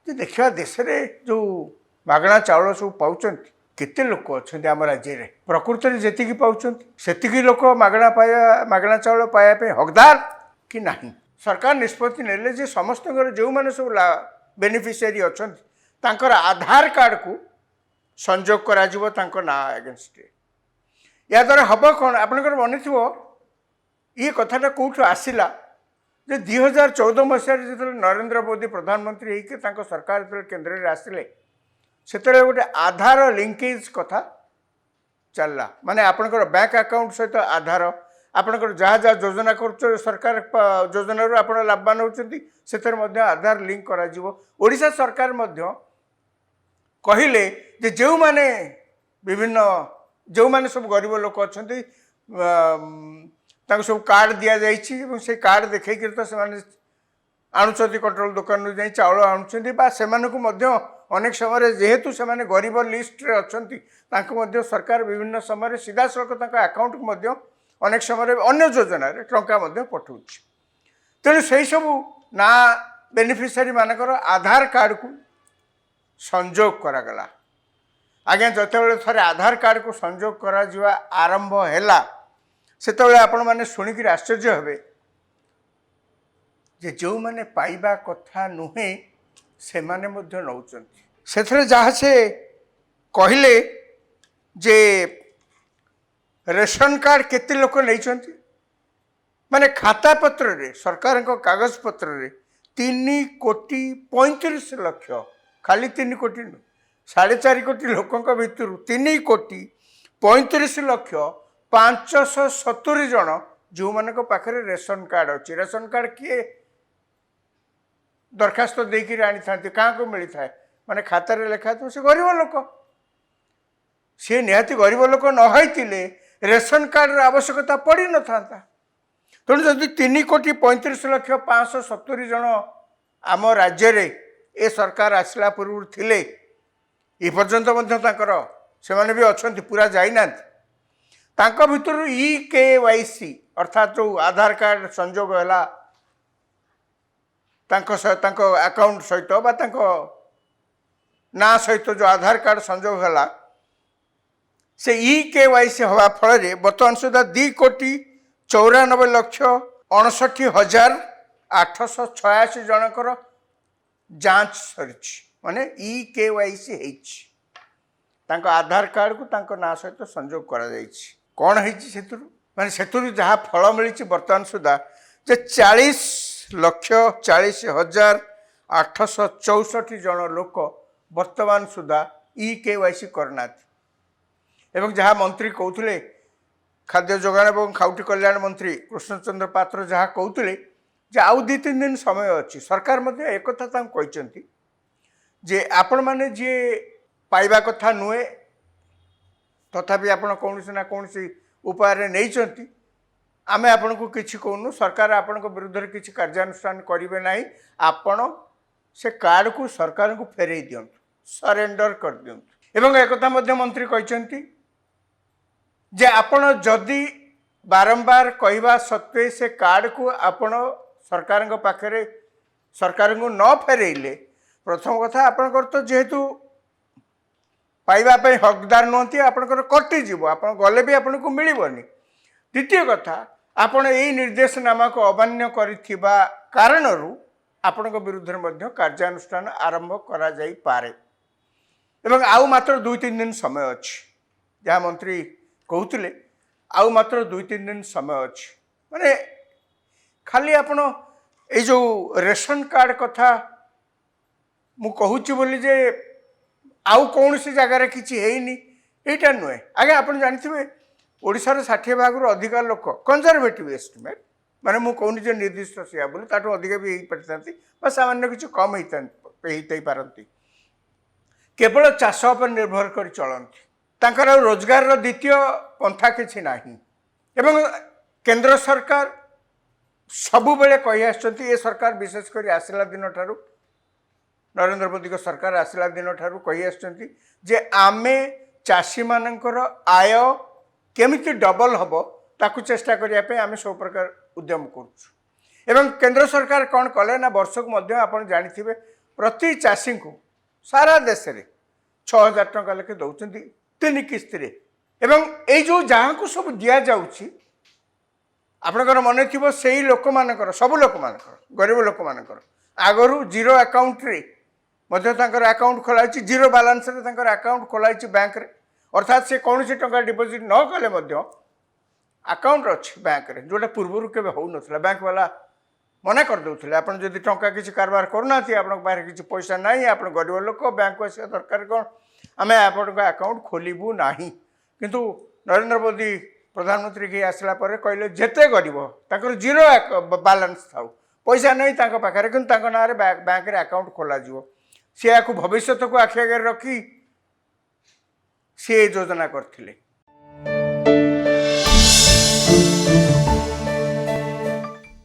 ଯେ ଦେଖିବା ଦେଶରେ ଯେଉଁ ମାଗଣା ଚାଉଳ ସବୁ ପାଉଛନ୍ତି କେତେ ଲୋକ ଅଛନ୍ତି ଆମ ରାଜ୍ୟରେ ପ୍ରକୃତରେ ଯେତିକି ପାଉଛନ୍ତି ସେତିକି ଲୋକ ମାଗଣା ଚାଉଳ ପାଇବା ପାଇଁ ହକଦାର କି ନାହିଁ। ସରକାର ନିଷ୍ପତ୍ତି ନେଲେ ଯେ ସମସ୍ତଙ୍କର ଯେଉଁମାନେ ସବୁ ବେନିଫିସିଆରୀ ଅଛନ୍ତି ତାଙ୍କର ଆଧାର କାର୍ଡ଼କୁ ସଂଯୋଗ କରାଯିବ ତାଙ୍କ ନାଁ ଏଗେନଷ୍ଟରେ। ଏହାଦ୍ୱାରା ହେବ କ'ଣ ଆପଣଙ୍କର ମନେଥିବ ଇଏ କଥାଟା କେଉଁଠୁ ଆସିଲା ଯେ 2014 ମସିହାରେ ଯେତେବେଳେ ନରେନ୍ଦ୍ର ମୋଦି ପ୍ରଧାନମନ୍ତ୍ରୀ ହେଇକି ତାଙ୍କ ସରକାର ଯେତେବେଳେ କେନ୍ଦ୍ରରେ ଆସିଲେ ସେତେବେଳେ ଗୋଟେ ଆଧାର ଲିଙ୍କେଜ କଥା ଚାଲିଲା। ମାନେ ଆପଣଙ୍କର ବ୍ୟାଙ୍କ ଆକାଉଣ୍ଟ ସହିତ ଆଧାର ଆପଣଙ୍କର ଯାହା ଯାହା ଯୋଜନା କରୁଛ ସରକାର ଯୋଜନାରୁ ଆପଣ ଲାଭବାନ ହେଉଛନ୍ତି ସେଥିରେ ମଧ୍ୟ ଆଧାର ଲିଙ୍କ କରାଯିବ। ଓଡ଼ିଶା ସରକାର ମଧ୍ୟ କହିଲେ ଯେ ଯେଉଁମାନେ ସବୁ ଗରିବ ଲୋକ ଅଛନ୍ତି ତାଙ୍କୁ ସବୁ କାର୍ଡ଼ ଦିଆଯାଇଛି ଏବଂ ସେ କାର୍ଡ଼ ଦେଖେଇକିରି ତ ସେମାନେ ଆଣୁଛନ୍ତି କଣ୍ଟ୍ରୋଲ ଦୋକାନରୁ ଯାଇ ଚାଉଳ ଆଣୁଛନ୍ତି ବା ସେମାନଙ୍କୁ ମଧ୍ୟ ଅନେକ ସମୟରେ ଯେହେତୁ ସେମାନେ ଗରିବ ଲିଷ୍ଟରେ ଅଛନ୍ତି ତାଙ୍କୁ ମଧ୍ୟ ସରକାର ବିଭିନ୍ନ ସମୟରେ ସିଧାସଳଖ ତାଙ୍କ ଆକାଉଣ୍ଟକୁ ମଧ୍ୟ ଅନେକ ସମୟରେ ଅନ୍ୟ ଯୋଜନାରେ ଟଙ୍କା ମଧ୍ୟ ପଠାଉଛି। ତେଣୁ ସେହିସବୁ ନାଁ ବେନିଫିସିଆରୀ ମାନଙ୍କର ଆଧାର କାର୍ଡ଼କୁ ସଂଯୋଗ କରାଗଲା। ଆଜ୍ଞା ଯେତେବେଳେ ଥରେ ଆଧାର କାର୍ଡ଼କୁ ସଂଯୋଗ କରାଯିବା ଆରମ୍ଭ ହେଲା ସେତେବେଳେ ଆପଣମାନେ ଶୁଣିକିରି ଆଶ୍ଚର୍ଯ୍ୟ ହେବେ ଯେ ଯେଉଁମାନେ ପାଇବା କଥା ନୁହେଁ ସେମାନେ ମଧ୍ୟ ନେଉଛନ୍ତି। ସେଥିରେ ଯାହା ସେ କହିଲେ ଯେ ରେସନ କାର୍ଡ଼ କେତେ ଲୋକ ନେଇଛନ୍ତି ମାନେ ଖାତାପତ୍ରରେ ସରକାରଙ୍କ କାଗଜପତ୍ରରେ 3,35,00,000 ଖାଲି 3 କୋଟି ନୁହେଁ 4.5 କୋଟି ଲୋକଙ୍କ ଭିତରୁ 3,35,00,570 ଜଣ ଯେଉଁମାନଙ୍କ ପାଖରେ ରେସନ କାର୍ଡ଼ ଅଛି। ରେସନ କାର୍ଡ଼ କିଏ ଦରଖାସ୍ତ ଦେଇକିରି ଆଣିଥାନ୍ତି କାହାକୁ ମିଳିଥାଏ ମାନେ ଖାତାରେ ଲେଖା ହେଇଥିବ ସେ ଗରିବ ଲୋକ। ସେ ନିହାତି ଗରିବ ଲୋକ ନ ହେଇଥିଲେ ରେସନ କାର୍ଡ଼ର ଆବଶ୍ୟକତା ପଡ଼ିନଥାନ୍ତା। ତେଣୁ ଯଦି 3,35,00,570 ଜଣ ଆମ ରାଜ୍ୟରେ ଏ ସରକାର ଆସିଲା ପୂର୍ବରୁ ଥିଲେ ଏପର୍ଯ୍ୟନ୍ତ ମଧ୍ୟ ସେମାନେ ବି ଅଛନ୍ତି ପୁରା ଯାଇନାହାନ୍ତି। ତାଙ୍କ ଭିତରୁ EKYC ଅର୍ଥାତ୍ ଯେଉଁ ଆଧାର କାର୍ଡ଼ ସଂଯୋଗ ହେଲା ତାଙ୍କ ଆକାଉଣ୍ଟ ସହିତ ବା ତାଙ୍କ ନାଁ ସହିତ ଯେଉଁ ଆଧାର କାର୍ଡ଼ ସଂଯୋଗ ହେଲା ସେ EKYC ହେବା ଫଳରେ ବର୍ତ୍ତମାନ ସୁଦ୍ଧା 2,94,59,886 ଜଣଙ୍କର ଯାଞ୍ଚ ସରିଛି ମାନେ EKYC ହେଇଛି। ତାଙ୍କ ଆଧାର କାର୍ଡ଼କୁ ତାଙ୍କ ନାଁ ସହିତ ସଂଯୋଗ କରାଯାଇଛି। କ'ଣ ହେଇଛି ସେଥିରୁ ଯାହା ଫଳ ମିଳିଛି ବର୍ତ୍ତମାନ ସୁଦ୍ଧା ଯେ 40,40,864 ଜଣ ଲୋକ ବର୍ତ୍ତମାନ ସୁଦ୍ଧା EKYC କରିନାହାନ୍ତି। ଏବଂ ଯାହା ମନ୍ତ୍ରୀ କହୁଥିଲେ ଖାଦ୍ୟ ଯୋଗାଣ ଏବଂ ଖାଉଟି କଲ୍ୟାଣ ମନ୍ତ୍ରୀ କୃଷ୍ଣଚନ୍ଦ୍ର ପାତ୍ର ଯାହା କହୁଥିଲେ ଯେ ଆଉ 2-3 ଦିନ ସମୟ ଅଛି। ସରକାର ମଧ୍ୟ ଏକଥା ତାଙ୍କୁ କହିଛନ୍ତି ଯେ ଆପଣମାନେ ଯିଏ ପାଇବା କଥା ନୁହେଁ ତଥାପି ଆପଣ କୌଣସି ନା କୌଣସି ଉପାୟରେ ନେଇଛନ୍ତି ଆମେ ଆପଣଙ୍କୁ କିଛି କହୁନୁ, ସରକାର ଆପଣଙ୍କ ବିରୁଦ୍ଧରେ କିଛି କାର୍ଯ୍ୟାନୁଷ୍ଠାନ କରିବେ ନାହିଁ, ଆପଣ ସେ କାର୍ଡ଼କୁ ସରକାରଙ୍କୁ ଫେରେଇ ଦିଅନ୍ତୁ, ସରେଣ୍ଡର କରିଦିଅନ୍ତୁ। ଏବଂ ଏକଥା ମଧ୍ୟ ମନ୍ତ୍ରୀ କହିଛନ୍ତି ଯେ ଆପଣ ଯଦି ବାରମ୍ବାର କହିବା ସତ୍ତ୍ୱେ ସେ କାର୍ଡ଼କୁ ଆପଣ ସରକାରଙ୍କ ପାଖରେ ସରକାରଙ୍କୁ ନ ଫେରେଇଲେ ପ୍ରଥମ କଥା ଆପଣଙ୍କର ତ ଯେହେତୁ ପାଇବା ପାଇଁ ହକଦାର ନୁହନ୍ତି ଆପଣଙ୍କର କଟିଯିବ, ଆପଣ ଗଲେ ବି ଆପଣଙ୍କୁ ମିଳିବନି। ଦ୍ୱିତୀୟ କଥା ଆପଣ ଏଇ ନିର୍ଦ୍ଦେଶନାମାକୁ ଅମାନ୍ୟ କରିଥିବା କାରଣରୁ ଆପଣଙ୍କ ବିରୁଦ୍ଧରେ ମଧ୍ୟ କାର୍ଯ୍ୟାନୁଷ୍ଠାନ ଆରମ୍ଭ କରାଯାଇପାରେ। ଏବଂ ଆଉ ମାତ୍ର 2-3 ଦିନ ସମୟ ଅଛି ଯାହା ମନ୍ତ୍ରୀ କହୁଥିଲେ ଆଉ ମାତ୍ର 2-3 ଦିନ ସମୟ ଅଛି। ମାନେ ଖାଲି ଆପଣ ଏଇ ଯେଉଁ ରେସନ କାର୍ଡ଼ କଥା ମୁଁ କହୁଛି ବୋଲି ଯେ ଆଉ କୌଣସି ଜାଗାରେ କିଛି ହେଇନି ଏଇଟା ନୁହେଁ। ଆଜ୍ଞା ଆପଣ ଜାଣିଥିବେ ଓଡ଼ିଶାର 60 ଭାଗରୁ ଅଧିକା ଲୋକ କନଜରଭେଟିଭ୍ ଏଷ୍ଟିମେଟ୍ ମାନେ ମୁଁ କହୁନି ଯେ ନିର୍ଦ୍ଦିଷ୍ଟ ସେଇଆ ବୋଲି ତାଠୁ ଅଧିକା ବି ହେଇପାରିଥାନ୍ତି ବା ସାମାନ୍ୟ କିଛି କମ୍ ହେଇଥାଇପାରନ୍ତି କେବଳ ଚାଷ ଉପରେ ନିର୍ଭର କରି ଚଳନ୍ତି। ତାଙ୍କର ଆଉ ରୋଜଗାରର ଦ୍ୱିତୀୟ ପନ୍ଥା କିଛି ନାହିଁ। ଏବଂ କେନ୍ଦ୍ର ସରକାର ସବୁବେଳେ କହି ଆସିଛନ୍ତି ଏ ସରକାର ବିଶେଷ କରି ଆସିଲା ଦିନଠାରୁ ନରେନ୍ଦ୍ର ମୋଦିଙ୍କ ସରକାର ଆସିଲା ଦିନଠାରୁ କହି ଆସିଛନ୍ତି ଯେ ଆମେ ଚାଷୀମାନଙ୍କର ଆୟ କେମିତି ଡବଲ ହେବ ତାକୁ ଚେଷ୍ଟା କରିବା ପାଇଁ ଆମେ ସବୁ ପ୍ରକାର ଉଦ୍ୟମ କରୁଛୁ। ଏବଂ କେନ୍ଦ୍ର ସରକାର କ'ଣ କଲେ ନା ବର୍ଷକୁ ମଧ୍ୟ ଆପଣ ଜାଣିଥିବେ प्रति चाषी को सारा देश में 6,000 टंका लेखे दौरान 3 किस्त एवं ये जो जहाँ को सब दि जाऊँगी आपणकर मन थी से लोक मानकर सब लोक मानकर गरीब लोक मानकर आगरू जीरो अकाउंट रे अकाउंट खोलाई जीरो बालांस अकाउंट खोलाई बैंक रे अर्थात से कौन सी टंका डिपोजिट न कले अकाउंट अच्छी बैंक रे जोटा पूर्व के हो ना बैंक वाला मना कर दौले आप टंका किसी कारबार करना पाखे किसी पैसा ना आप गरीब लोक बैंक को आसा दरकार कौन आम आप अकाउंट खोलू ना किंतु नरेंद्र मोदी प्रधानमंत्री के आसला पर कहले जेते गरीब ताकर जीरो बालांस था पैसा नहीं पाखे कि ना बैंक रे अकाउंट खोल सी भविष्य को आखि आगे रखी सी योजना करथिले।